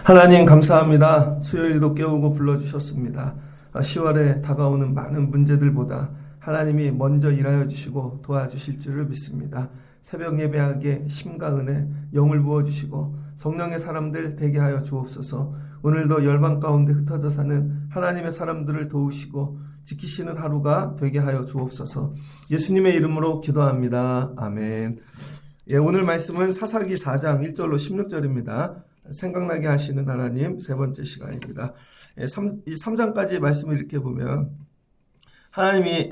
하나님 감사합니다. 수요일도 깨우고 불러주셨습니다. 10월에 다가오는 많은 문제들보다 하나님이 먼저 일하여 주시고 도와주실 줄을 믿습니다. 새벽 예배하기에 힘과 은혜, 영을 부어주시고 성령의 사람들 되게 하여 주옵소서. 오늘도 열방 가운데 흩어져 사는 하나님의 사람들을 도우시고 지키시는 하루가 되게 하여 주옵소서. 예수님의 이름으로 기도합니다. 아멘. 오늘 말씀은 사사기 4장 1절로 16절입니다. 생각나게 하시는 하나님 세 번째 시간입니다. 이 3장까지의 말씀을 이렇게 보면 하나님이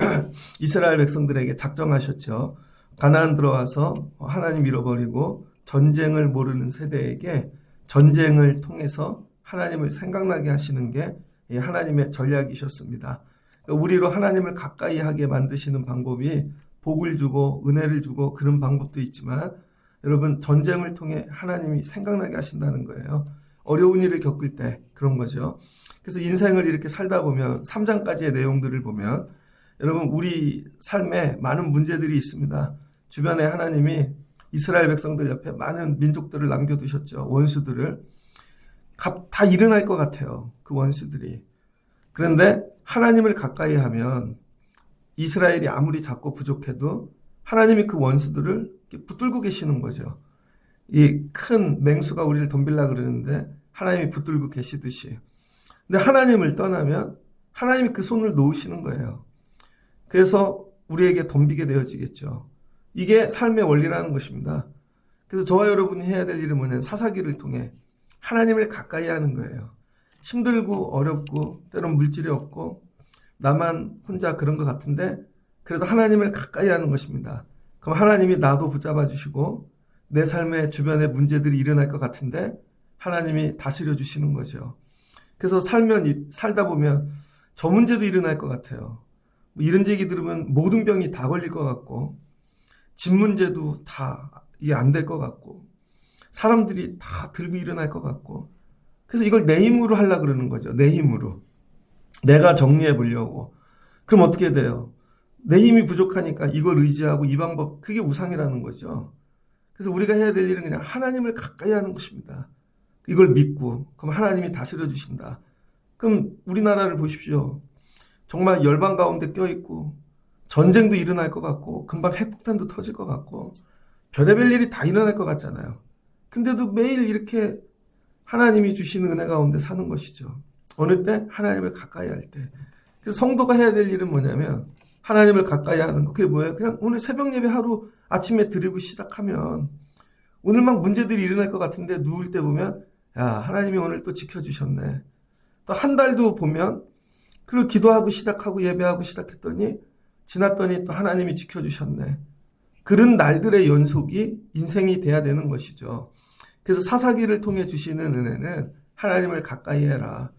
이스라엘 백성들에게 작정하셨죠. 가나안 들어와서 하나님 잃어버리고 전쟁을 모르는 세대에게 전쟁을 통해서 하나님을 생각나게 하시는 게 하나님의 전략이셨습니다. 우리로 하나님을 가까이 하게 만드시는 방법이 복을 주고 은혜를 주고 그런 방법도 있지만 여러분 전쟁을 통해 하나님이 생각나게 하신다는 거예요. 어려운 일을 겪을 때 그런 거죠. 그래서 인생을 이렇게 살다 보면 3장까지의 내용들을 보면 여러분 우리 삶에 많은 문제들이 있습니다. 주변에 하나님이 이스라엘 백성들 옆에 많은 민족들을 남겨두셨죠. 원수들을. 다 일어날 것 같아요. 그 원수들이. 그런데 하나님을 가까이 하면 이스라엘이 아무리 작고 부족해도 하나님이 그 원수들을 붙들고 계시는 거죠. 이 큰 맹수가 우리를 덤빌라 그러는데 하나님이 붙들고 계시듯이. 근데 하나님을 떠나면 하나님이 그 손을 놓으시는 거예요. 그래서 우리에게 덤비게 되어지겠죠. 이게 삶의 원리라는 것입니다. 그래서 저와 여러분이 해야 될 일은 뭐냐면 사사기를 통해 하나님을 가까이 하는 거예요. 힘들고 어렵고 때론 물질이 없고 나만 혼자 그런 것 같은데 그래도 하나님을 가까이 하는 것입니다. 그럼 하나님이 나도 붙잡아 주시고 내 삶의 주변에 문제들이 일어날 것 같은데 하나님이 다스려 주시는 거죠. 그래서 살다 보면 저 문제도 일어날 것 같아요. 이런 얘기 들으면 모든 병이 다 걸릴 것 같고 집 문제도 다 이게 안 될 것 같고 사람들이 다 들고 일어날 것 같고 그래서 이걸 내 힘으로 하려고 그러는 거죠. 내 힘으로. 내가 정리해 보려고. 그럼 어떻게 돼요? 내 힘이 부족하니까 이걸 의지하고 이 방법, 그게 우상이라는 거죠. 그래서 우리가 해야 될 일은 그냥 하나님을 가까이 하는 것입니다. 이걸 믿고, 그럼 하나님이 다스려 주신다. 그럼 우리나라를 보십시오. 정말 열방 가운데 껴있고, 전쟁도 일어날 것 같고, 금방 핵폭탄도 터질 것 같고, 별의별 일이 다 일어날 것 같잖아요. 근데도 매일 이렇게 하나님이 주시는 은혜 가운데 사는 것이죠. 어느 때? 하나님을 가까이 할 때. 그래서 성도가 해야 될 일은 뭐냐면 하나님을 가까이 하는 거. 그게 뭐예요? 그냥 오늘 새벽 예배 하루 아침에 드리고 시작하면 오늘 막 문제들이 일어날 것 같은데 누울 때 보면 야 하나님이 오늘 또 지켜주셨네. 또 한 달도 보면 그리고 기도하고 시작하고 예배하고 시작했더니 지났더니 또 하나님이 지켜주셨네. 그런 날들의 연속이 인생이 돼야 되는 것이죠. 그래서 사사기를 통해 주시는 은혜는 하나님을 가까이 해라.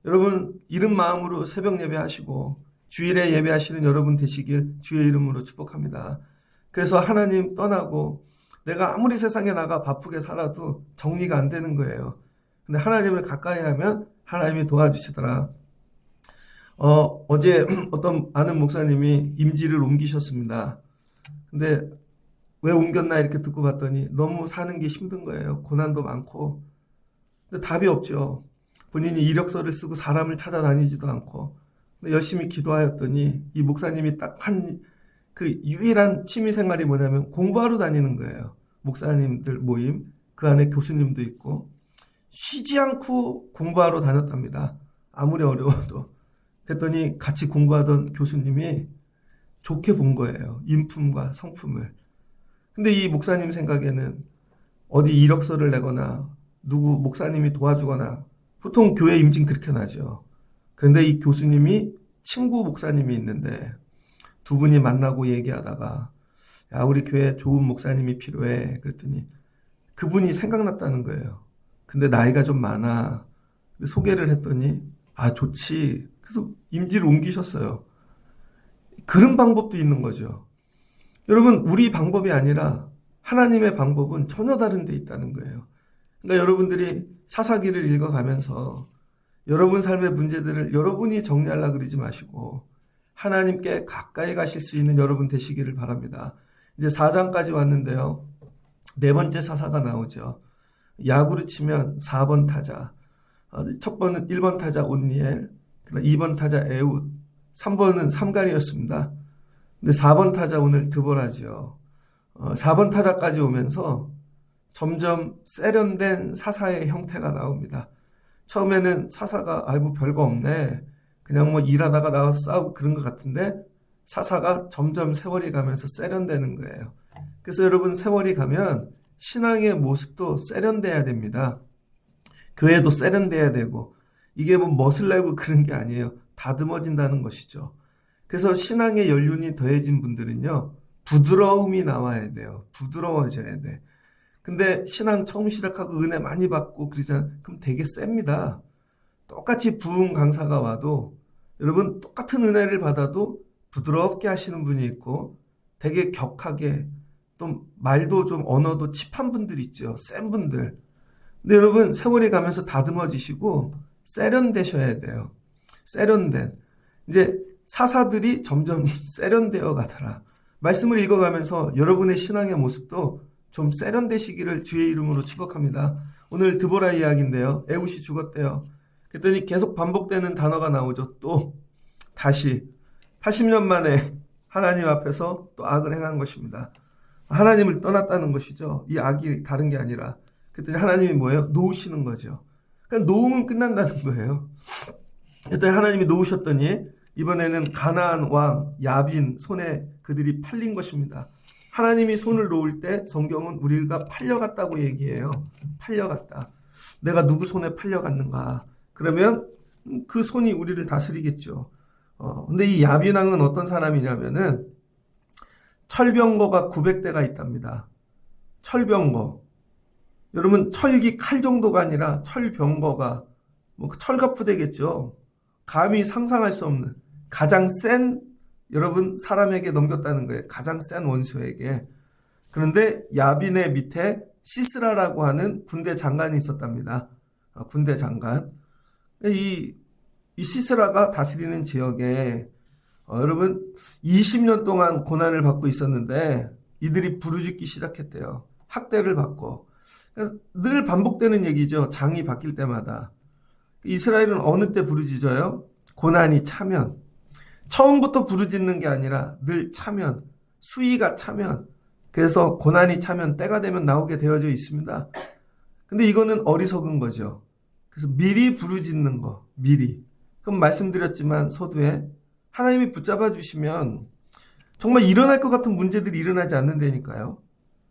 여러분 이른 마음으로 새벽 예배하시고 주일에 예배하시는 여러분 되시길 주의 이름으로 축복합니다. 그래서 하나님 떠나고 내가 아무리 세상에 나가 바쁘게 살아도 정리가 안 되는 거예요. 근데 하나님을 가까이 하면 하나님이 도와주시더라. 어제 어떤 아는 목사님이 임지를 옮기셨습니다. 근데 왜 옮겼나 이렇게 듣고 봤더니 너무 사는 게 힘든 거예요. 고난도 많고. 근데 답이 없죠. 본인이 이력서를 쓰고 사람을 찾아다니지도 않고. 근데 열심히 기도하였더니 이 목사님이 딱 한 그 유일한 취미 생활이 뭐냐면 공부하러 다니는 거예요. 목사님들 모임. 그 안에 교수님도 있고. 쉬지 않고 공부하러 다녔답니다. 아무리 어려워도. 그랬더니 같이 공부하던 교수님이 좋게 본 거예요. 인품과 성품을. 근데 이 목사님 생각에는 어디 이력서를 내거나 누구 목사님이 도와주거나 보통 교회 임진 그렇게 나죠. 그런데 이 교수님이 친구 목사님이 있는데 두 분이 만나고 얘기하다가 야 우리 교회 좋은 목사님이 필요해. 그랬더니 그분이 생각났다는 거예요. 근데 나이가 좀 많아. 근데 소개를 했더니 아 좋지. 그래서 임지를 옮기셨어요. 그런 방법도 있는 거죠. 여러분 우리 방법이 아니라 하나님의 방법은 전혀 다른 데 있다는 거예요. 그러니까 여러분들이 사사기를 읽어가면서 여러분 삶의 문제들을 여러분이 정리하려고 그러지 마시고 하나님께 가까이 가실 수 있는 여러분 되시기를 바랍니다. 이제 4장까지 왔는데요. 네 번째 사사가 나오죠. 야구로 치면 4번 타자. 첫 번은 1번 타자 온니엘, 2번 타자 에웃, 3번은 삼갈이었습니다. 근데 4번 타자 오늘 드보라지요. 4번 타자까지 오면서 점점 세련된 사사의 형태가 나옵니다. 처음에는 사사가 뭐 별거 없네, 그냥 뭐 일하다가 나와서 싸우고 그런 것 같은데 사사가 점점 세월이 가면서 세련되는 거예요. 그래서 여러분, 세월이 가면 신앙의 모습도 세련돼야 됩니다. 교회도 세련돼야 되고, 이게 뭐 멋을 내고 그런 게 아니에요. 다듬어진다는 것이죠. 그래서 신앙의 연륜이 더해진 분들은요, 부드러움이 나와야 돼요. 부드러워져야 돼. 근데 신앙 처음 시작하고 은혜 많이 받고 그러잖아요. 그럼 되게 셉니다. 똑같이 부흥 강사가 와도 여러분, 똑같은 은혜를 받아도 부드럽게 하시는 분이 있고 되게 격하게, 또 말도 좀 언어도 칩한 분들 있죠. 센 분들. 근데 여러분, 세월이 가면서 다듬어지시고 세련되셔야 돼요. 세련된. 이제 사사들이 점점 세련되어 가더라. 말씀을 읽어가면서 여러분의 신앙의 모습도 좀 세련되시기를 주의 이름으로 축복합니다. 오늘 드보라 이야기인데요. 에웃이 죽었대요. 그랬더니 계속 반복되는 단어가 나오죠. 또 다시 80년 만에 하나님 앞에서 또 악을 행한 것입니다. 하나님을 떠났다는 것이죠. 이 악이 다른 게 아니라. 그랬더니 하나님이 뭐예요? 놓으시는 거죠. 그러니까 놓으면 끝난다는 거예요. 그랬더니 하나님이 놓으셨더니 이번에는 가나안 왕 야빈 손에 그들이 팔린 것입니다. 하나님이 손을 놓을 때 성경은 우리가 팔려갔다고 얘기해요. 팔려갔다. 내가 누구 손에 팔려갔는가? 그러면 그 손이 우리를 다스리겠죠. 근데 이 야빈 왕은 어떤 사람이냐면은 철병거가 900대가 있답니다. 철병거. 여러분, 철기 칼 정도가 아니라 철병거가 뭐 철갑부대겠죠. 감히 상상할 수 없는 가장 센, 여러분, 사람에게 넘겼다는 거예요. 가장 센 원수에게. 그런데 야빈의 밑에 시스라라고 하는 군대 장관이 있었답니다. 군대 장관. 이 시스라가 다스리는 지역에 여러분 20년 동안 고난을 받고 있었는데 이들이 부르짖기 시작했대요. 학대를 받고. 그래서 늘 반복되는 얘기죠. 장이 바뀔 때마다. 이스라엘은 어느 때 부르짖어요? 고난이 차면. 처음부터 부르짖는 게 아니라 늘 차면, 수위가 차면, 그래서 고난이 차면 때가 되면 나오게 되어져 있습니다. 근데 이거는 어리석은 거죠. 그래서 미리 부르짖는 거, 미리. 그럼 말씀드렸지만 서두에 하나님이 붙잡아 주시면 정말 일어날 것 같은 문제들이 일어나지 않는다니까요.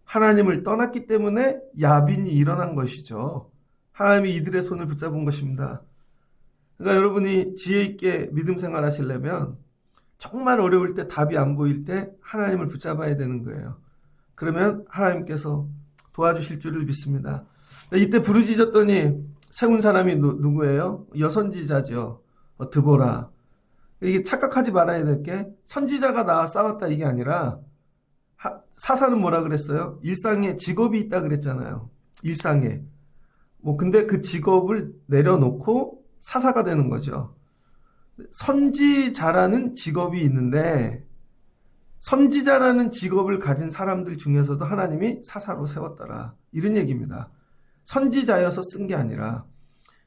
하나님을 떠났기 때문에 야빈이 일어난 것이죠. 하나님이 이들의 손을 붙잡은 것입니다. 그러니까 여러분이 지혜 있게 믿음 생활 하시려면 정말 어려울 때, 답이 안 보일 때 하나님을 붙잡아야 되는 거예요. 그러면 하나님께서 도와주실 줄을 믿습니다. 이때 부르짖었더니 세운 사람이 누구예요? 여선지자죠. 드보라. 이게 착각하지 말아야 될 게, 선지자가 나와 싸웠다 이게 아니라 사사는 뭐라 그랬어요? 일상에 직업이 있다 그랬잖아요. 일상에. 근데 그 직업을 내려놓고 사사가 되는 거죠. 선지자라는 직업이 있는데 선지자라는 직업을 가진 사람들 중에서도 하나님이 사사로 세웠더라. 이런 얘기입니다. 선지자여서 쓴 게 아니라,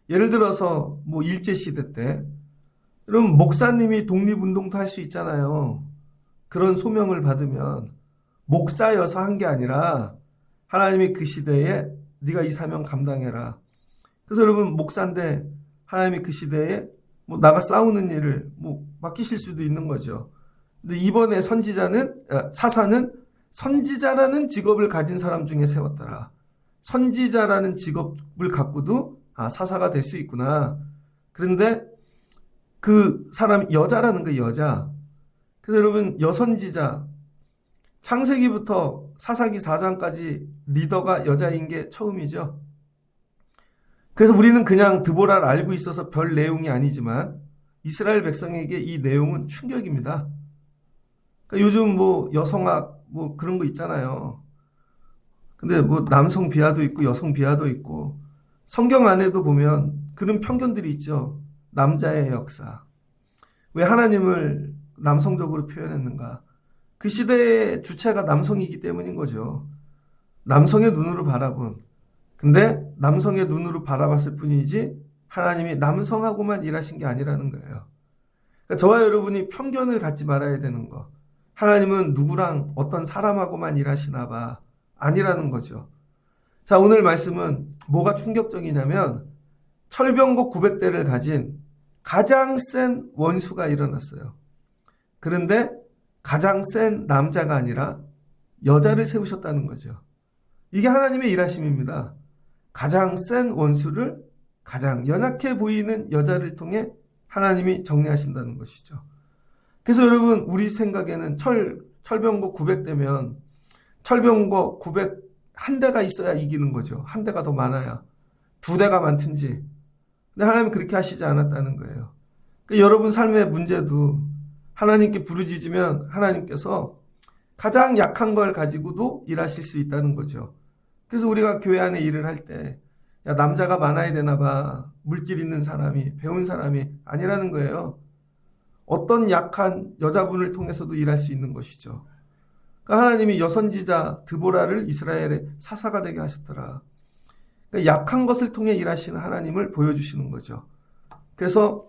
예를 들어서 일제시대 때 그럼 목사님이 독립운동도 할 수 있잖아요. 그런 소명을 받으면 목사여서 한 게 아니라 하나님이 그 시대에 네가 이 사명 감당해라. 그래서 여러분, 목사인데 하나님이 그 시대에 나가 싸우는 일을 맡기실 수도 있는 거죠. 근데 이번에 사사는 선지자라는 직업을 가진 사람 중에 세웠더라. 선지자라는 직업을 갖고도 사사가 될 수 있구나. 그런데 그 사람 여자라는 거, 여자. 그래서 여러분, 여선지자, 창세기부터 사사기 4장까지 리더가 여자인 게 처음이죠. 그래서 우리는 그냥 드보라를 알고 있어서 별 내용이 아니지만 이스라엘 백성에게 이 내용은 충격입니다. 그러니까 요즘 여성학 그런 거 있잖아요. 근데 남성 비하도 있고 여성 비하도 있고, 성경 안에도 보면 그런 편견들이 있죠. 남자의 역사. 왜 하나님을 남성적으로 표현했는가? 그 시대의 주체가 남성이기 때문인 거죠. 남성의 눈으로 바라본. 근데 남성의 눈으로 바라봤을 뿐이지 하나님이 남성하고만 일하신 게 아니라는 거예요. 그러니까 저와 여러분이 편견을 갖지 말아야 되는 거. 하나님은 누구랑 어떤 사람하고만 일하시나 봐. 아니라는 거죠. 자, 오늘 말씀은 뭐가 충격적이냐면 철병거 900대를 가진 가장 센 원수가 일어났어요. 그런데 가장 센 남자가 아니라 여자를 세우셨다는 거죠. 이게 하나님의 일하심입니다. 가장 센 원수를 가장 연약해 보이는 여자를 통해 하나님이 정리하신다는 것이죠. 그래서 여러분, 우리 생각에는 철병거 900대면 철병거 900 한 대가 있어야 이기는 거죠. 한 대가 더 많아야. 두 대가 많든지. 근데 하나님은 그렇게 하시지 않았다는 거예요. 그러니까 여러분 삶의 문제도 하나님께 부르짖으면 하나님께서 가장 약한 걸 가지고도 일하실 수 있다는 거죠. 그래서 우리가 교회 안에 일을 할 때, 야, 남자가 많아야 되나 봐. 물질 있는 사람이, 배운 사람이 아니라는 거예요. 어떤 약한 여자분을 통해서도 일할 수 있는 것이죠. 그러니까 하나님이 여선지자 드보라를 이스라엘의 사사가 되게 하셨더라. 그러니까 약한 것을 통해 일하시는 하나님을 보여주시는 거죠. 그래서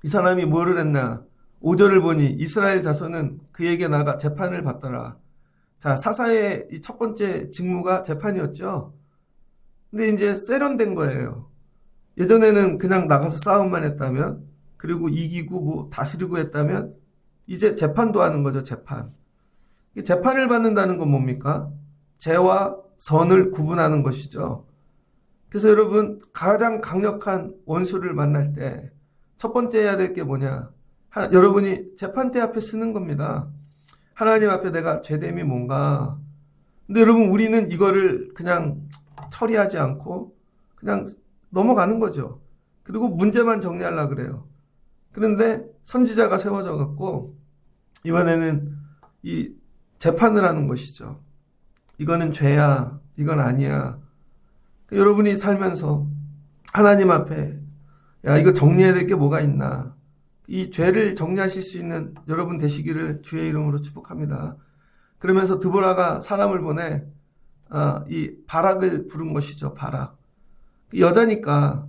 이 사람이 뭐를 했나? 5절을 보니 이스라엘 자손은 그에게 나가 재판을 받더라. 자, 사사의 이 첫 번째 직무가 재판이었죠. 근데 이제 세련된 거예요. 예전에는 그냥 나가서 싸움만 했다면, 그리고 이기고 뭐 다스리고 했다면, 이제 재판도 하는 거죠, 재판. 재판을 받는다는 건 뭡니까? 죄와 선을 구분하는 것이죠. 그래서 여러분, 가장 강력한 원수를 만날 때 첫 번째 해야 될 게 뭐냐? 여러분이 재판대 앞에 쓰는 겁니다. 하나님 앞에 내가 죄됨이 뭔가. 근데 여러분, 우리는 이거를 그냥 처리하지 않고 그냥 넘어가는 거죠. 그리고 문제만 정리하려고 그래요. 그런데 선지자가 세워져 갖고 이번에는 이 재판을 하는 것이죠. 이거는 죄야, 이건 아니야. 여러분이 살면서 하나님 앞에 야, 이거 정리해야 될 게 뭐가 있나. 이 죄를 정리하실 수 있는 여러분 되시기를 주의 이름으로 축복합니다. 그러면서 드보라가 사람을 보내 이 바락을 부른 것이죠. 바락. 여자니까.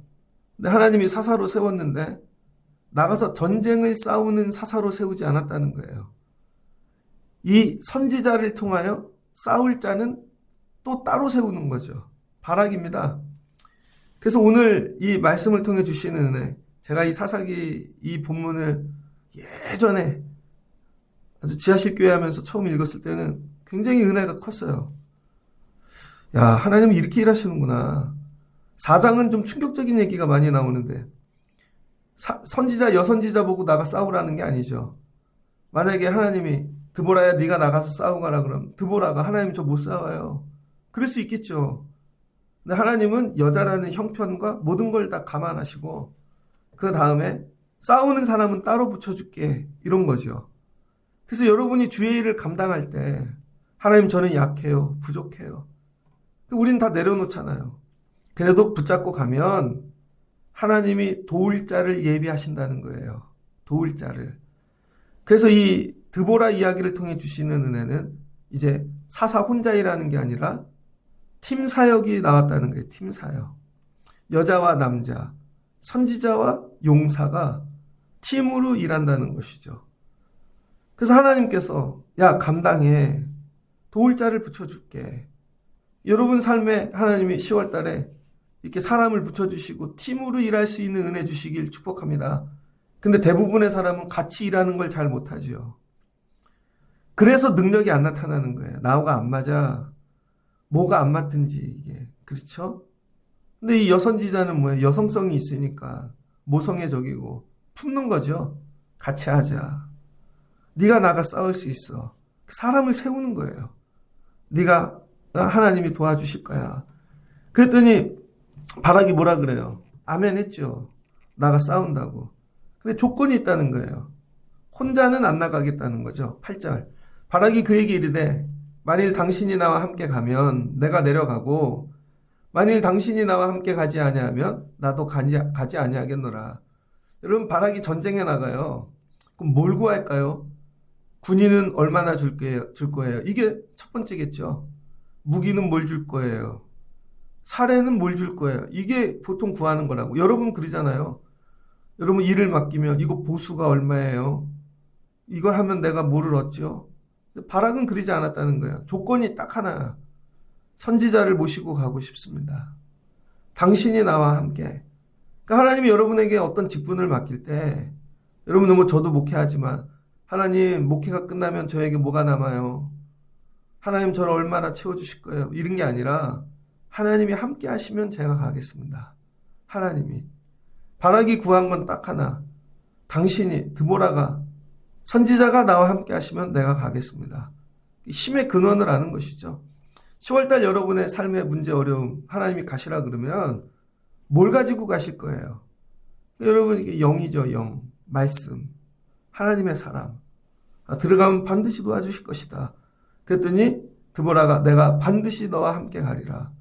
근데 하나님이 사사로 세웠는데 나가서 전쟁을 싸우는 사사로 세우지 않았다는 거예요. 이 선지자를 통하여 싸울 자는 또 따로 세우는 거죠. 바락입니다. 그래서 오늘 이 말씀을 통해 주시는 은혜, 제가 이 사사기 이 본문을 예전에 아주 지하실 교회 하면서 처음 읽었을 때는 굉장히 은혜가 컸어요. 야, 하나님은 이렇게 일하시는구나. 4장은 좀 충격적인 얘기가 많이 나오는데 선지자, 여선지자 보고 나가 싸우라는 게 아니죠. 만약에 하나님이 드보라야 네가 나가서 싸우거라 그럼 드보라가 하나님 저 못 싸워요. 그럴 수 있겠죠. 근데 하나님은 여자라는 형편과 모든 걸 다 감안하시고 그 다음에 싸우는 사람은 따로 붙여줄게 이런 거죠. 그래서 여러분이 주의 일을 감당할 때 하나님 저는 약해요. 부족해요. 우린 다 내려놓잖아요. 그래도 붙잡고 가면 하나님이 도울 자를 예비하신다는 거예요. 도울 자를. 그래서 이 드보라 이야기를 통해 주시는 은혜는 이제 사사 혼자 일하는 게 아니라 팀 사역이 나왔다는 거예요. 팀 사역. 여자와 남자, 선지자와 용사가 팀으로 일한다는 것이죠. 그래서 하나님께서 야 감당해. 도울 자를 붙여줄게. 여러분 삶에 하나님이 10월 달에 이렇게 사람을 붙여주시고 팀으로 일할 수 있는 은혜 주시길 축복합니다. 근데 대부분의 사람은 같이 일하는 걸 잘 못하지요. 그래서 능력이 안 나타나는 거예요. 나하고 안 맞아. 뭐가 안 맞든지 이게. 그렇죠? 근데 이 여선지자는 뭐예요? 여성성이 있으니까 모성애적이고 품는 거죠. 같이 하자. 네가 나가 싸울 수 있어. 사람을 세우는 거예요. 네가 하나님이 도와주실 거야. 그랬더니 바락이 뭐라 그래요? 아멘 했죠. 나가 싸운다고. 근데 조건이 있다는 거예요. 혼자는 안 나가겠다는 거죠. 8절. 바락이 그에게 이르되 만일 당신이 나와 함께 가면 내가 내려가고 만일 당신이 나와 함께 가지 아니하면 나도 가지 아니하겠노라. 여러분 바락이 전쟁에 나가요. 그럼 뭘 구할까요? 군인은 얼마나 줄 거예요? 이게 첫 번째겠죠. 무기는 뭘 줄 거예요? 사례는 뭘 줄 거예요? 이게 보통 구하는 거라고. 여러분 그러잖아요. 여러분 일을 맡기면 이거 보수가 얼마예요? 이걸 하면 내가 뭐를 얻죠? 바락은 그러지 않았다는 거예요. 조건이 딱 하나. 선지자를 모시고 가고 싶습니다. 당신이 나와 함께. 그러니까 하나님이 여러분에게 어떤 직분을 맡길 때 여러분은 뭐 저도 목회하지만 하나님 목회가 끝나면 저에게 뭐가 남아요? 하나님 저를 얼마나 채워주실 거예요? 이런 게 아니라 하나님이 함께 하시면 제가 가겠습니다. 하나님이. 바락이 구한 건 딱 하나. 당신이 드보라가 선지자가 나와 함께 하시면 내가 가겠습니다. 힘의 근원을 아는 것이죠. 10월달 여러분의 삶의 문제 어려움 하나님이 가시라 그러면 뭘 가지고 가실 거예요? 여러분 이게 영이죠. 영. 말씀. 하나님의 사람. 들어가면 반드시 도와주실 것이다. 그랬더니 드보라가 내가 반드시 너와 함께 가리라.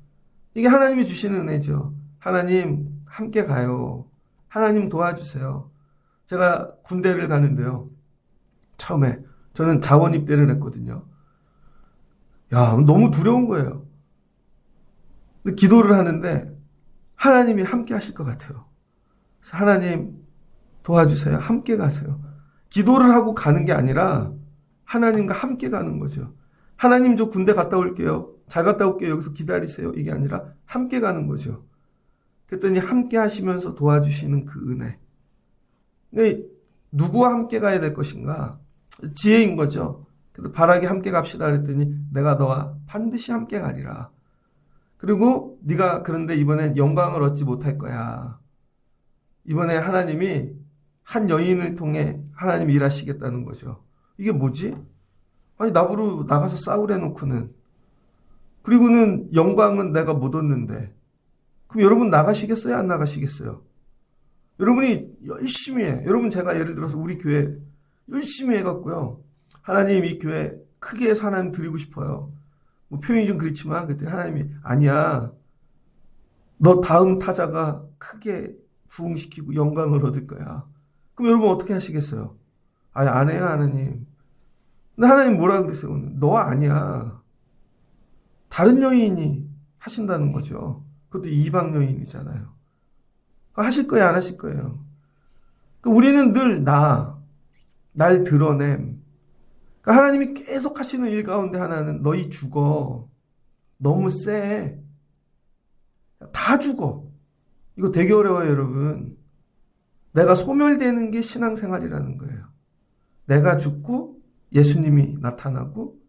이게 하나님이 주시는 은혜죠. 하나님 함께 가요. 하나님 도와주세요. 제가 군대를 가는데요. 처음에 저는 자원 입대를 했거든요. 야, 너무 두려운 거예요. 근데 기도를 하는데 하나님이 함께 하실 것 같아요. 그래서 하나님 도와주세요. 함께 가세요. 기도를 하고 가는 게 아니라 하나님과 함께 가는 거죠. 하나님 저 군대 갔다 올게요. 잘 갔다 올게요. 여기서 기다리세요. 이게 아니라 함께 가는 거죠. 그랬더니 함께 하시면서 도와주시는 그 은혜. 그러니까 누구와 함께 가야 될 것인가? 지혜인 거죠. 그래서 바락이 함께 갑시다 그랬더니 내가 너와 반드시 함께 가리라. 그리고 네가 그런데 이번엔 영광을 얻지 못할 거야. 이번에 하나님이 한 여인을 통해 하나님이 일하시겠다는 거죠. 이게 뭐지? 아니 나보러 나가서 싸우래 놓고는 그리고는 영광은 내가 못 얻는데 그럼 여러분 나가시겠어요? 안 나가시겠어요? 여러분이 열심히 해. 여러분 제가 예를 들어서 우리 교회 열심히 해갖고요. 하나님 이 교회 크게 해서 하나님 드리고 싶어요. 뭐 표현이 좀 그렇지만 그때 하나님이 아니야. 너 다음 타자가 크게 부흥시키고 영광을 얻을 거야. 그럼 여러분 어떻게 하시겠어요? 아니 안 해요 하나님. 근데 하나님 뭐라 그랬어요 오늘? 너 아니야. 다른 여인이 하신다는 거죠. 그것도 이방 여인이잖아요. 하실 거예요 안 하실 거예요? 우리는 늘 날 드러냄. 하나님이 계속 하시는 일 가운데 하나는 너희 죽어. 너무 세. 다 죽어. 이거 되게 어려워요 여러분. 내가 소멸되는 게 신앙생활이라는 거예요. 내가 죽고 예수님이 나타나고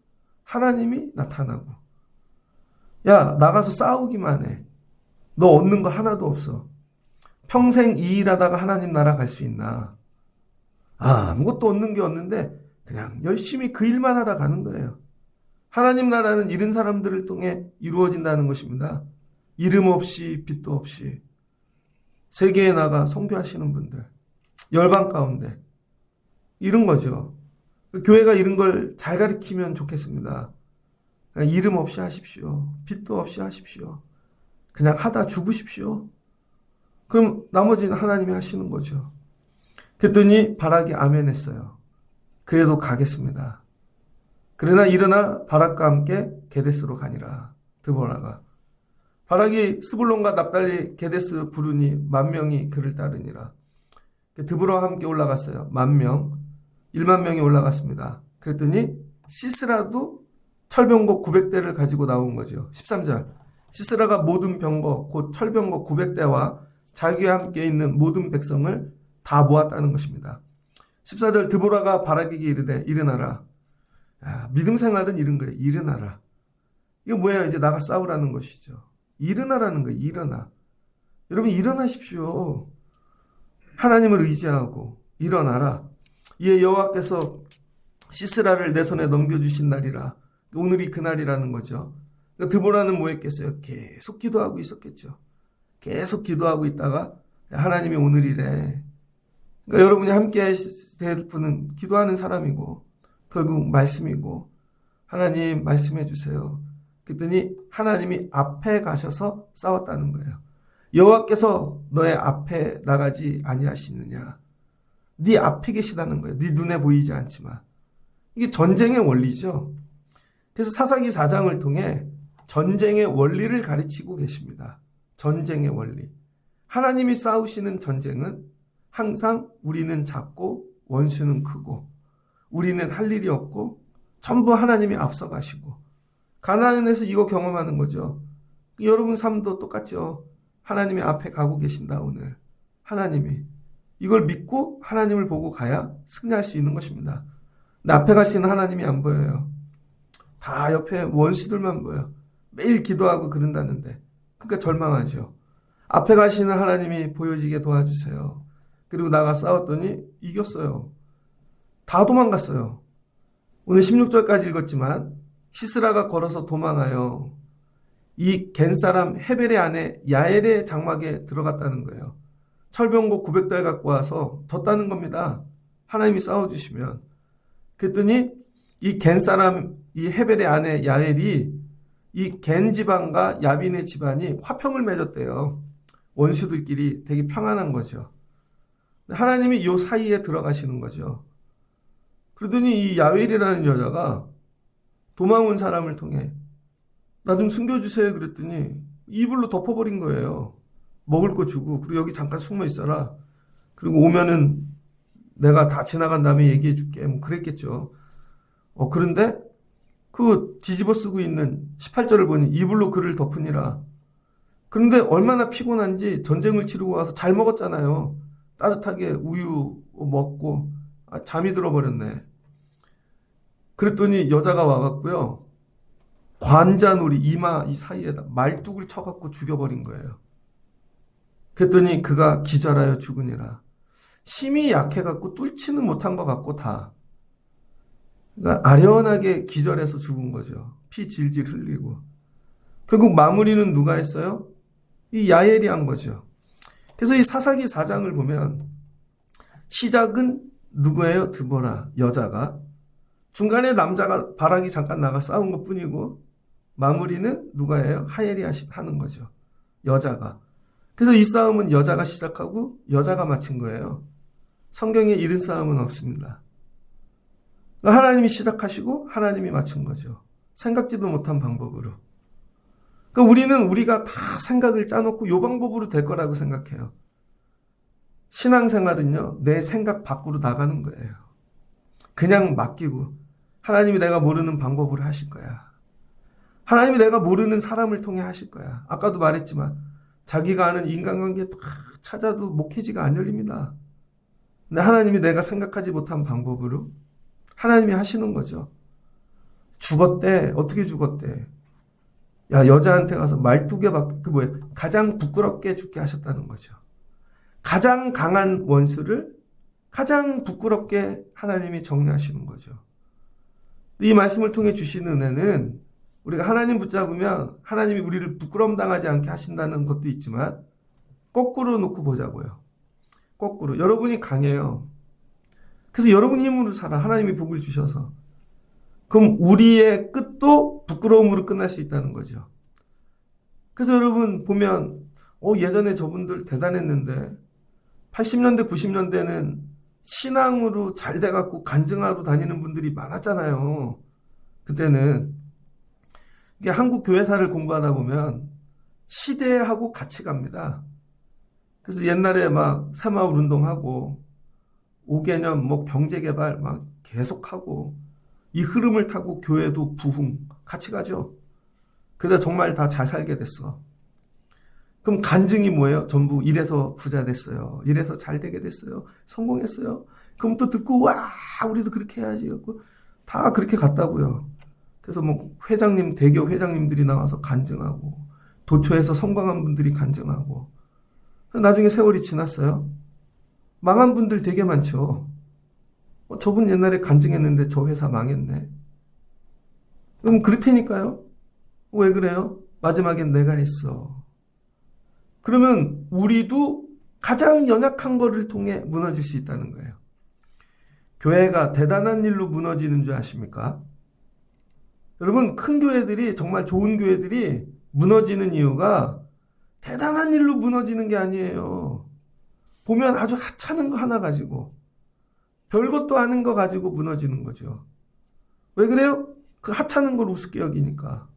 하나님이 나타나고. 야 나가서 싸우기만 해. 너 얻는 거 하나도 없어. 평생 이 일하다가 하나님 나라 갈 수 있나? 아무것도 얻는 게 없는데 그냥 열심히 그 일만 하다 가는 거예요. 하나님 나라는 이런 사람들을 통해 이루어진다는 것입니다. 이름 없이 빛도 없이 세계에 나가 선교하시는 분들, 열방 가운데 이런 거죠. 교회가 이런 걸 잘 가르치면 좋겠습니다. 이름 없이 하십시오. 빛도 없이 하십시오. 그냥 하다 죽으십시오. 그럼 나머지는 하나님이 하시는 거죠. 그랬더니 바락이 아멘 했어요. 그래도 가겠습니다. 그러나 일어나 바락과 함께 게데스로 가니라. 드보라가. 바락이 스불론과 납달리 게데스 부르니 10,000명이 그를 따르니라. 드보라와 함께 올라갔어요. 10,000명. 10,000명이 올라갔습니다. 그랬더니 시스라도 철병거 900대를 가지고 나온 거죠. 13절. 시스라가 모든 병거 곧 철병거 900대와 자기와 함께 있는 모든 백성을 다 모았다는 것입니다. 14절 드보라가 바락에게 이르되 일어나라. 믿음 생활은 이런 거예요. 일어나라. 이거 뭐예요? 이제 나가 싸우라는 것이죠. 일어나라는 거예요. 일어나. 여러분 일어나십시오. 하나님을 의지하고 일어나라. 이에 여호와께서 시스라를 내 손에 넘겨주신 날이라. 오늘이 그날이라는 거죠. 그러니까 드보라는 뭐 했겠어요? 계속 기도하고 있었겠죠. 계속 기도하고 있다가 하나님이 오늘이래. 그러니까 여러분이 함께 될 분은 기도하는 사람이고 결국 말씀이고 하나님 말씀해 주세요. 그랬더니 하나님이 앞에 가셔서 싸웠다는 거예요. 여호와께서 너의 앞에 나가지 아니하시느냐. 네 앞에 계시다는 거예요. 네 눈에 보이지 않지만. 이게 전쟁의 원리죠. 그래서 사사기 4장을 통해 전쟁의 원리를 가르치고 계십니다. 전쟁의 원리. 하나님이 싸우시는 전쟁은 항상 우리는 작고 원수는 크고 우리는 할 일이 없고 전부 하나님이 앞서가시고 가나안에서 이거 경험하는 거죠. 여러분 삶도 똑같죠. 하나님이 앞에 가고 계신다 오늘. 하나님이. 이걸 믿고 하나님을 보고 가야 승리할 수 있는 것입니다. 근데 앞에 가시는 하나님이 안 보여요. 다 옆에 원수들만 보여. 매일 기도하고 그런다는데. 그러니까 절망하죠. 앞에 가시는 하나님이 보여지게 도와주세요. 그리고 나가 싸웠더니 이겼어요. 다 도망갔어요. 오늘 16절까지 읽었지만 시스라가 걸어서 도망하여 이 겐사람 헤벨의 아내 야엘의 장막에 들어갔다는 거예요. 철병고 900달 갖고 와서 졌다는 겁니다. 하나님이 싸워주시면. 그랬더니 이 겐사람 이 헤벨의 아내 야엘이 이 겐 지방과 야빈의 집안이 화평을 맺었대요. 원수들끼리 되게 평안한 거죠. 하나님이 이 사이에 들어가시는 거죠. 그러더니 이 야웰이라는 여자가 도망온 사람을 통해 나 좀 숨겨주세요 그랬더니 이불로 덮어버린 거예요. 먹을 거 주고 그리고 여기 잠깐 숨어 있어라. 그리고 오면은 내가 다 지나간 다음에 얘기해 줄게. 뭐 그랬겠죠. 그런데 그 뒤집어 쓰고 있는 18절을 보니 이불로 그를 덮으니라. 그런데 얼마나 피곤한지 전쟁을 치르고 와서 잘 먹었잖아요. 따뜻하게 우유 먹고 잠이 들어버렸네. 그랬더니 여자가 와갖고요. 관자놀이 이마 이 사이에다 말뚝을 쳐갖고 죽여버린 거예요. 그랬더니 그가 기절하여 죽으니라. 심히 약해갖고 뚫지는 못한 것 같고 다. 그러니까 아련하게 기절해서 죽은 거죠. 피 질질 흘리고. 결국 마무리는 누가 했어요? 이 야엘이 한 거죠. 그래서 이 사사기 4장을 보면 시작은 누구예요? 드보라 여자가. 중간에 남자가 바락이 잠깐 나가 싸운 것뿐이고 마무리는 누가예요? 하엘이 하는 거죠. 여자가. 그래서 이 싸움은 여자가 시작하고 여자가 마친 거예요. 성경에 이런 싸움은 없습니다. 하나님이 시작하시고 하나님이 마친 거죠. 생각지도 못한 방법으로. 그러니까 우리는 우리가 다 생각을 짜놓고 이 방법으로 될 거라고 생각해요. 신앙생활은요. 내 생각 밖으로 나가는 거예요. 그냥 맡기고 하나님이 내가 모르는 방법으로 하실 거야. 하나님이 내가 모르는 사람을 통해 하실 거야. 아까도 말했지만 자기가 아는 인간관계 다 찾아도 목회지가 안 열립니다. 근데 하나님이 내가 생각하지 못한 방법으로 하나님이 하시는 거죠. 죽었대. 어떻게 죽었대? 야, 여자한테 가서 말뚝에 가장 부끄럽게 죽게 하셨다는 거죠. 가장 강한 원수를 가장 부끄럽게 하나님이 정리하시는 거죠. 이 말씀을 통해 주시는 은혜는 우리가 하나님 붙잡으면 하나님이 우리를 부끄러움 당하지 않게 하신다는 것도 있지만 거꾸로 놓고 보자고요. 거꾸로. 여러분이 강해요. 그래서 여러분 힘으로 살아. 하나님이 복을 주셔서. 그럼 우리의 끝도 부끄러움으로 끝날 수 있다는 거죠. 그래서 여러분 보면 예전에 저분들 대단했는데 80년대 90년대는 신앙으로 잘 돼갖고 간증하러 다니는 분들이 많았잖아요. 그때는 이게 한국 교회사를 공부하다 보면 시대하고 같이 갑니다. 그래서 옛날에 막 새마을 운동하고 5개년 경제개발 막 계속하고 이 흐름을 타고 교회도 부흥 같이 가죠. 그러다 정말 다 잘 살게 됐어. 그럼 간증이 뭐예요? 전부 이래서 부자 됐어요. 이래서 잘 되게 됐어요. 성공했어요. 그럼 또 듣고 와 우리도 그렇게 해야지. 다 그렇게 갔다고요. 그래서 회장님 대기업 회장님들이 나와서 간증하고 도처에서 성공한 분들이 간증하고 나중에 세월이 지났어요. 망한 분들 되게 많죠. 저분 옛날에 간증했는데 저 회사 망했네. 그럼 그럴 테니까요. 왜 그래요? 마지막엔 내가 했어. 그러면 우리도 가장 연약한 거를 통해 무너질 수 있다는 거예요. 교회가 대단한 일로 무너지는 줄 아십니까? 여러분 큰 교회들이 정말 좋은 교회들이 무너지는 이유가 대단한 일로 무너지는 게 아니에요. 보면 아주 하찮은 거 하나 가지고 별것도 아닌 거 가지고 무너지는 거죠. 왜 그래요? 그 하찮은 걸 우습게 여기니까.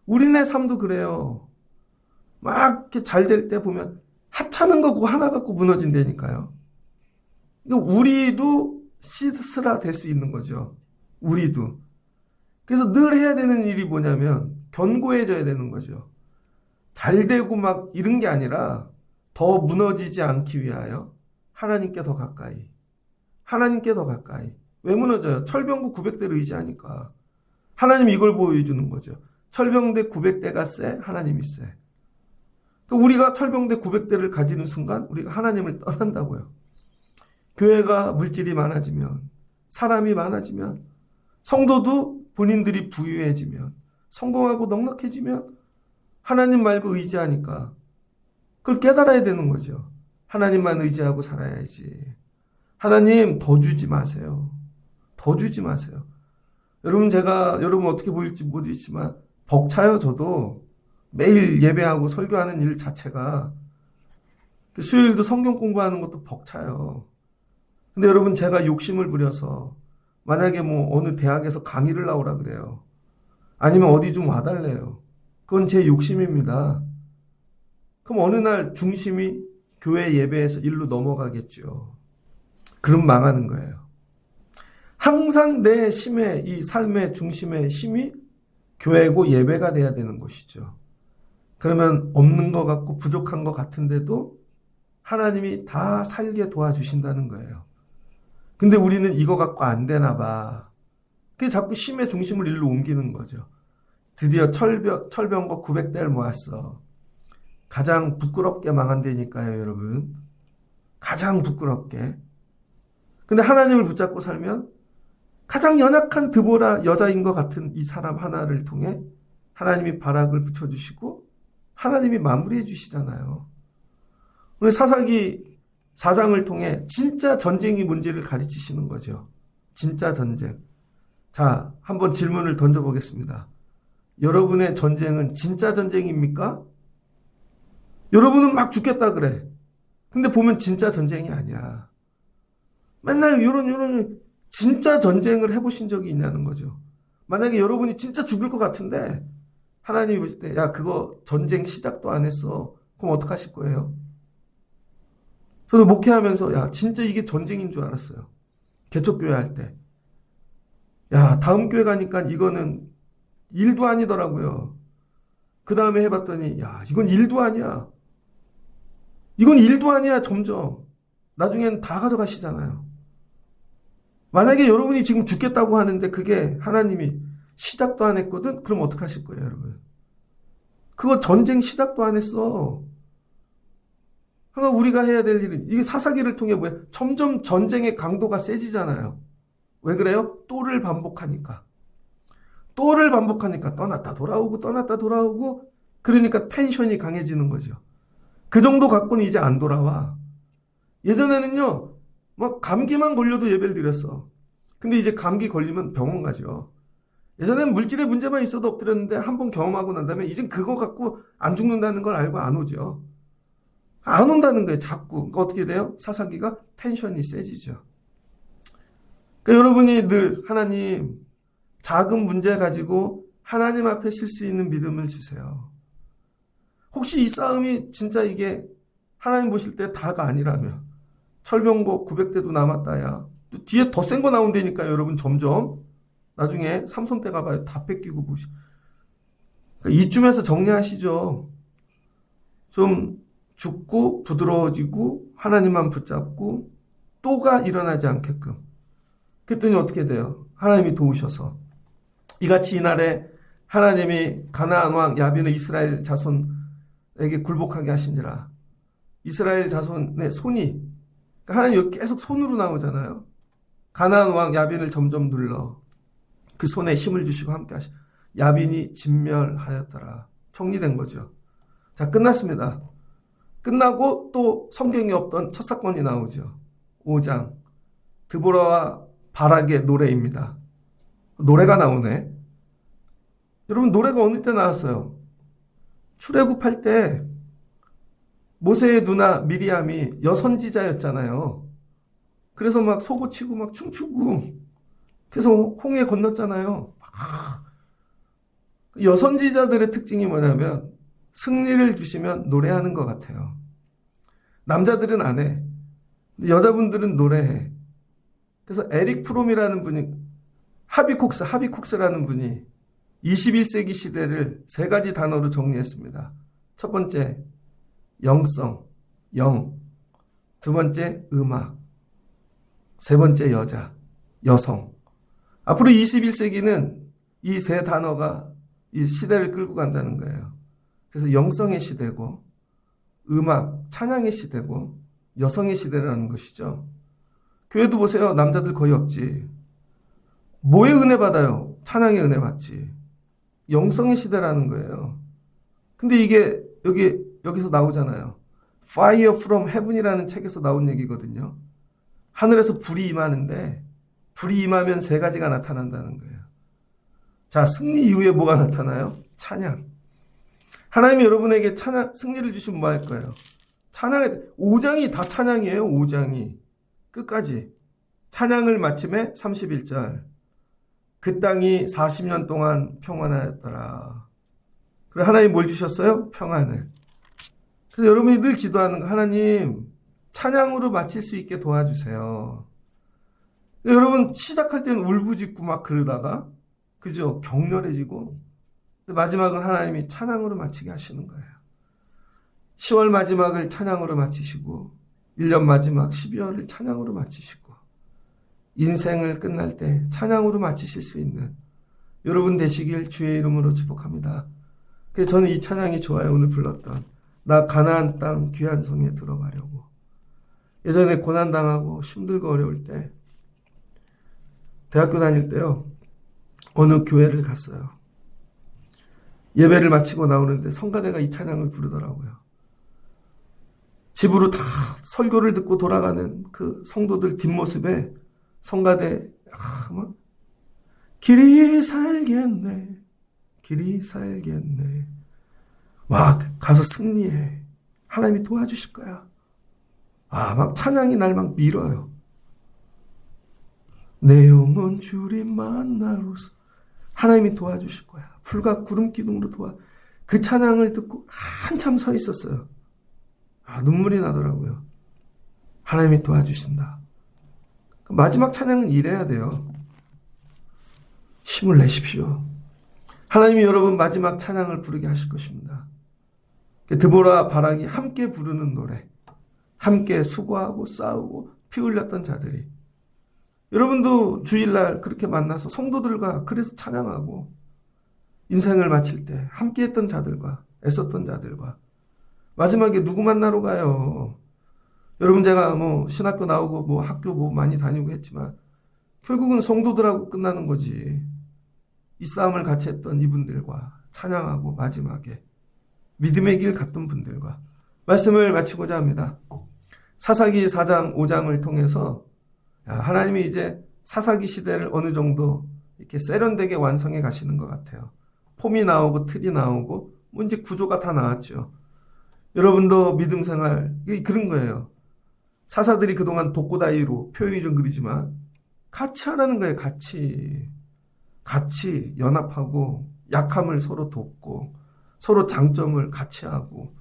우리네 삶도 그래요. 막 이렇게 잘 될 때 보면 하찮은 거 그거 하나 갖고 무너진다니까요. 그러니까 우리도 시스라 될 수 있는 거죠. 우리도. 그래서 늘 해야 되는 일이 뭐냐면 견고해져야 되는 거죠. 잘 되고 막 이런 게 아니라 더 무너지지 않기 위하여 하나님께 더 가까이. 하나님께 더 가까이. 왜 무너져요? 철병구 900대를 의지하니까. 하나님 이걸 보여주는 거죠. 철병대 900대가 세, 하나님이 세. 그러니까 우리가 철병대 900대를 가지는 순간 우리가 하나님을 떠난다고요. 교회가 물질이 많아지면, 사람이 많아지면, 성도도 본인들이 부유해지면, 성공하고 넉넉해지면 하나님 말고 의지하니까 그걸 깨달아야 되는 거죠. 하나님만 의지하고 살아야지. 하나님 더 주지 마세요. 더 주지 마세요. 여러분 제가 여러분 어떻게 보일지 모르겠지만 벅차요. 저도 매일 예배하고 설교하는 일 자체가 수요일도 성경 공부하는 것도 벅차요. 근데 여러분 제가 욕심을 부려서 만약에 뭐 어느 대학에서 강의를 나오라 그래요. 아니면 어디 좀 와달래요. 그건 제 욕심입니다. 그럼 어느 날 중심이 교회 예배에서 일로 넘어가겠죠. 그럼 망하는 거예요. 항상 내 힘의 이 삶의 중심의 힘이 교회고 예배가 돼야 되는 것이죠. 그러면 없는 것 같고 부족한 것 같은데도 하나님이 다 살게 도와주신다는 거예요. 근데 우리는 이거 갖고 안 되나 봐. 그게 자꾸 힘의 중심을 일로 옮기는 거죠. 드디어 철병거 900대를 모았어. 가장 부끄럽게 망한다니까요, 여러분. 가장 부끄럽게. 근데 하나님을 붙잡고 살면 가장 연약한 드보라 여자인 것 같은 이 사람 하나를 통해 하나님이 발악을 붙여주시고 하나님이 마무리해 주시잖아요. 오늘 사사기 4장을 통해 진짜 전쟁이 뭔지를 가르치시는 거죠. 진짜 전쟁. 자, 한번 질문을 던져보겠습니다. 여러분의 전쟁은 진짜 전쟁입니까? 여러분은 막 죽겠다 그래. 근데 보면 진짜 전쟁이 아니야. 맨날 이런 진짜 전쟁을 해보신 적이 있냐는 거죠. 만약에 여러분이 진짜 죽을 것 같은데 하나님이 보실 때 야 그거 전쟁 시작도 안 했어. 그럼 어떡하실 거예요? 저도 목회하면서 야 진짜 이게 전쟁인 줄 알았어요. 개척교회 할 때. 야 다음 교회 가니까 이거는 일도 아니더라고요. 그 다음에 해봤더니 야 이건 일도 아니야. 이건 일도 아니야. 점점 나중엔 다 가져가시잖아요. 만약에 여러분이 지금 죽겠다고 하는데 그게 하나님이 시작도 안 했거든? 그럼 어떡하실 거예요, 여러분? 그거 전쟁 시작도 안 했어. 그러니까 우리가 해야 될 일은 이게 사사기를 통해 뭐야? 점점 전쟁의 강도가 세지잖아요. 왜 그래요? 또를 반복하니까. 또를 반복하니까 떠났다 돌아오고 그러니까 텐션이 강해지는 거죠. 그 정도 갖고는 이제 안 돌아와. 예전에는요. 막 감기만 걸려도 예배를 드렸어. 근데 이제 감기 걸리면 병원 가죠. 예전에는 물질의 문제만 있어도 엎드렸는데 한번 경험하고 난 다음에 이젠 그거 갖고 안 죽는다는 걸 알고 안 오죠. 안 온다는 거예요. 자꾸. 그러니까 어떻게 돼요? 사사기가 텐션이 세지죠. 그러니까 여러분이 늘 하나님 작은 문제 가지고 하나님 앞에 쓸 수 있는 믿음을 주세요. 혹시 이 싸움이 진짜 이게 하나님 보실 때 다가 아니라면 철병거 900대도 남았다야. 또 뒤에 더 센 거 나온다니까요, 여러분. 점점. 나중에 삼손 때 가봐요. 다 뺏기고 보시. 그러니까 이쯤에서 정리하시죠. 좀 죽고 부드러워지고 하나님만 붙잡고 또가 일어나지 않게끔. 그랬더니 어떻게 돼요? 하나님이 도우셔서. 이같이 이날에 하나님이 가나안 왕 야빈의 이스라엘 자손에게 굴복하게 하신지라. 이스라엘 자손의 손이 하나님 여기 계속 손으로 나오잖아요. 가나안 왕 야빈을 점점 눌러 그 손에 힘을 주시고 함께 하시. 야빈이 진멸하였더라. 정리된 거죠. 자, 끝났습니다. 끝나고 또 성경에 없던 첫 사건이 나오죠. 5장 드보라와 바락의 노래입니다. 노래가 나오네. 여러분 노래가 어느 때 나왔어요? 출애굽할 때 모세의 누나 미리암이 여선지자였잖아요. 그래서 막 소고치고 막 춤추고 그래서 홍해 건넜잖아요. 여선지자들의 특징이 뭐냐면 승리를 주시면 노래하는 것 같아요. 남자들은 안 해. 근데 여자분들은 노래해. 그래서 에릭 프롬이라는 분이 하비콕스라는 분이 21세기 시대를 세 가지 단어로 정리했습니다. 첫 번째, 영성, 영. 두 번째, 음악. 세 번째, 여성. 앞으로 21세기는 이 세 단어가 이 시대를 끌고 간다는 거예요. 그래서 영성의 시대고, 음악, 찬양의 시대고, 여성의 시대라는 것이죠. 교회도 보세요. 남자들 거의 없지. 뭐의 은혜 받아요? 찬양의 은혜 받지. 영성의 시대라는 거예요. 근데 이게 여기서 나오잖아요. Fire from Heaven이라는 책에서 나온 얘기거든요. 하늘에서 불이 임하는데 불이 임하면 세 가지가 나타난다는 거예요. 자, 승리 이후에 뭐가 나타나요? 찬양. 하나님이 여러분에게 승리를 주시면 뭐 할 거예요? 찬양에 5장이 다 찬양이에요. 5장이. 끝까지. 찬양을 마침에 31절. 그 땅이 40년 동안 평안하였더라. 그래 하나님 뭘 주셨어요? 평안을. 그래서 여러분이 늘 기도하는 거 하나님 찬양으로 마칠 수 있게 도와주세요. 여러분 시작할 때는 울부짖고 막 그러다가 그죠? 격렬해지고 마지막은 하나님이 찬양으로 마치게 하시는 거예요. 10월 마지막을 찬양으로 마치시고 1년 마지막 12월을 찬양으로 마치시고 인생을 끝날 때 찬양으로 마치실 수 있는 여러분 되시길 주의 이름으로 축복합니다. 그래서 저는 이 찬양이 좋아요. 오늘 불렀던 나 가나안 땅 귀한 성에 들어가려고. 예전에 고난당하고 힘들고 어려울 때 대학교 다닐 때요. 어느 교회를 갔어요. 예배를 마치고 나오는데 성가대가 이 찬양을 부르더라고요. 집으로 다 설교를 듣고 돌아가는 그 성도들 뒷모습에 성가대 길이 살겠네. 길이 살겠네. 와, 가서 승리해. 하나님이 도와주실 거야. 막 찬양이 날 막 밀어요. 내 영혼 주리 만나로서 하나님이 도와주실 거야. 불과 구름 기둥으로 그 찬양을 듣고 한참 서 있었어요. 눈물이 나더라고요. 하나님이 도와주신다. 마지막 찬양은 이래야 돼요. 힘을 내십시오. 하나님이 여러분 마지막 찬양을 부르게 하실 것입니다. 드보라 바락이 함께 부르는 노래, 함께 수고하고 싸우고 피 흘렸던 자들이 여러분도 주일날 그렇게 만나서 성도들과 그래서 찬양하고 인생을 마칠 때 함께 했던 자들과 애썼던 자들과 마지막에 누구 만나러 가요? 여러분 제가 신학교 나오고 학교 많이 다니고 했지만 결국은 성도들하고 끝나는 거지. 이 싸움을 같이 했던 이분들과 찬양하고 마지막에 믿음의 길 갔던 분들과 말씀을 마치고자 합니다. 사사기 4장 5장을 통해서 하나님이 이제 사사기 시대를 어느 정도 이렇게 세련되게 완성해 가시는 것 같아요. 폼이 나오고 틀이 나오고 이제 구조가 다 나왔죠. 여러분도 믿음 생활 그런 거예요. 사사들이 그동안 독고다이로 표현이 좀 그러지만 같이 하라는 거예요. 같이 연합하고 약함을 서로 돕고 서로 장점을 같이 하고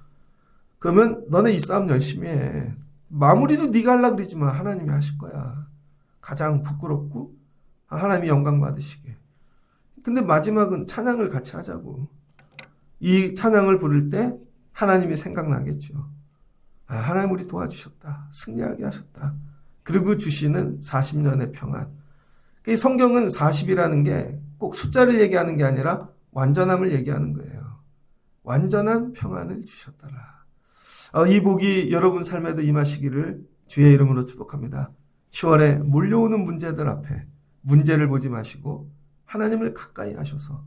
그러면 너네 이 싸움 열심히 해. 마무리도 네가 하려고 그러지만 하나님이 하실 거야. 가장 부끄럽고 하나님이 영광 받으시게. 근데 마지막은 찬양을 같이 하자고. 이 찬양을 부를 때 하나님이 생각나겠죠. 하나님 우리 도와주셨다. 승리하게 하셨다. 그리고 주시는 40년의 평안. 이 성경은 40이라는 게 꼭 숫자를 얘기하는 게 아니라 완전함을 얘기하는 거예요. 완전한 평안을 주셨더라. 이 복이 여러분 삶에도 임하시기를 주의 이름으로 축복합니다. 10월에 몰려오는 문제들 앞에 문제를 보지 마시고 하나님을 가까이 하셔서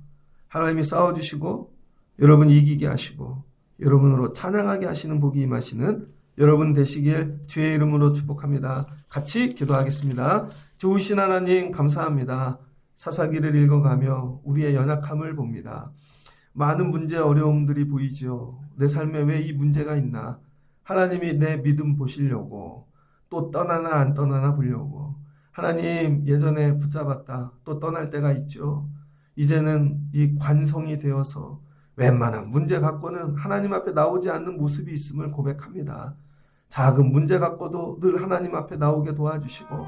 하나님이 싸워주시고 여러분 이기게 하시고 여러분으로 찬양하게 하시는 복이 임하시는 여러분 되시길 주의 이름으로 축복합니다. 같이 기도하겠습니다. 좋으신 하나님 감사합니다. 사사기를 읽어가며 우리의 연약함을 봅니다. 많은 문제 어려움들이 보이죠. 내 삶에 왜 이 문제가 있나. 하나님이 내 믿음 보시려고 또 떠나나 안 떠나나 보려고 하나님 예전에 붙잡았다 또 떠날 때가 있죠. 이제는 이 관성이 되어서 웬만한 문제 갖고는 하나님 앞에 나오지 않는 모습이 있음을 고백합니다. 작은 문제 갖고도 늘 하나님 앞에 나오게 도와주시고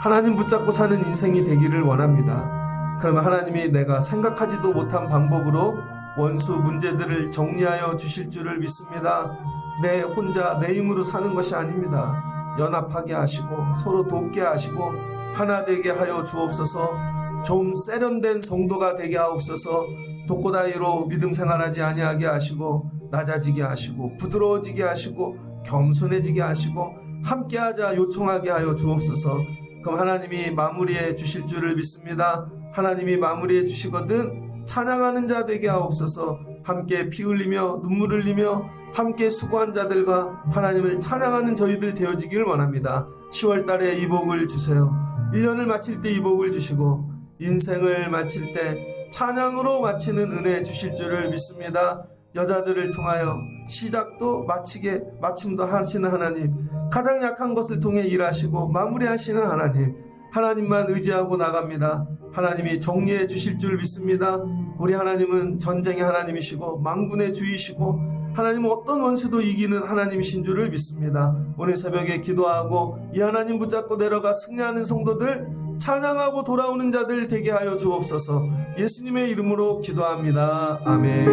하나님 붙잡고 사는 인생이 되기를 원합니다. 그러면 하나님이 내가 생각하지도 못한 방법으로 원수 문제들을 정리하여 주실 줄을 믿습니다. 내 혼자 내 힘으로 사는 것이 아닙니다. 연합하게 하시고 서로 돕게 하시고 하나 되게 하여 주옵소서. 좀 세련된 성도가 되게 하옵소서. 독고다이로 믿음 생활하지 아니하게 하시고 낮아지게 하시고 부드러워지게 하시고 겸손해지게 하시고 함께하자 요청하게 하여 주옵소서. 그럼 하나님이 마무리해 주실 줄을 믿습니다. 하나님이 마무리해 주시거든 찬양하는 자 되게 하옵소서. 함께 피 흘리며 눈물 흘리며 함께 수고한 자들과 하나님을 찬양하는 저희들 되어지길 원합니다. 10월 달에 이 복을 주세요. 1년을 마칠 때 이 복을 주시고 인생을 마칠 때 찬양으로 마치는 은혜 주실 줄을 믿습니다. 여자들을 통하여 시작도 마침도 하시는 하나님, 가장 약한 것을 통해 일하시고 마무리하시는 하나님, 하나님만 의지하고 나갑니다. 하나님이 정리해 주실 줄 믿습니다. 우리 하나님은 전쟁의 하나님이시고 만군의 주이시고 하나님은 어떤 원수도 이기는 하나님이신 줄을 믿습니다. 오늘 새벽에 기도하고 이 하나님 붙잡고 내려가 승리하는 성도들, 찬양하고 돌아오는 자들 되게 하여 주옵소서. 예수님의 이름으로 기도합니다. 아멘.